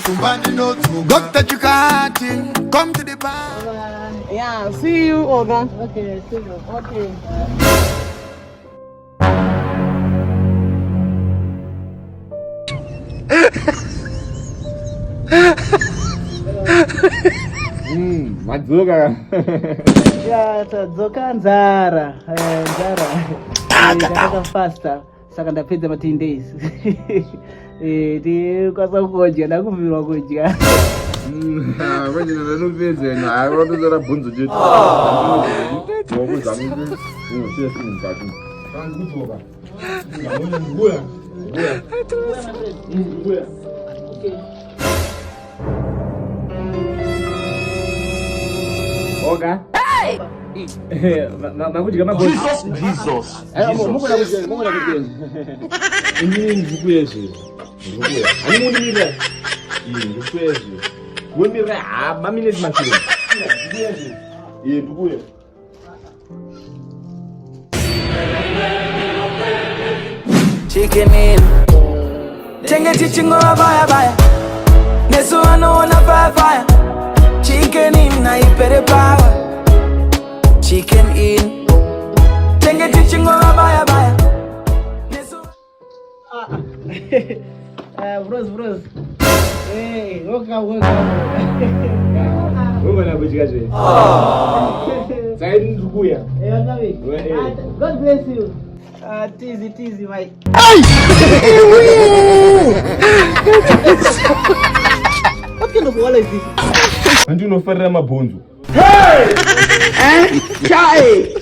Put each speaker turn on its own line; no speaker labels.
Come to the bar.
Yeah, see you, Oga.
Okay, see you.
Okay.
Madzoka.
Yeah, tadzoka nzara. Nzara. Ndakaka faster. Saka ndapedza ma 10 days. Kwasa kudya, ndakumbirwa kudya.
Vachina vanopedza ino avatozara bhonzo chete. Oga. Makudya mabhonzo.
Jesus.
Mukuna kudya. Ini ndikuyezve. Ndikuya. Ani munimira. Ndikuyezve. Munimira maminutes mashoma. Ndikuyezve. Ndikuya.
Chicken Inn. Tenge chichingo baya. Nesu anoona fire. Chicken Inn na ipere power. Chicken Inn. Tenge chichingo baya. Nesu.
Bros. Hey, welcome.
Wewe na kudya zve. Zaidi ndikuya.
God bless you. Teasy, mate. What kind of wall is this?
Andinofarira mabhonzo.
Chai!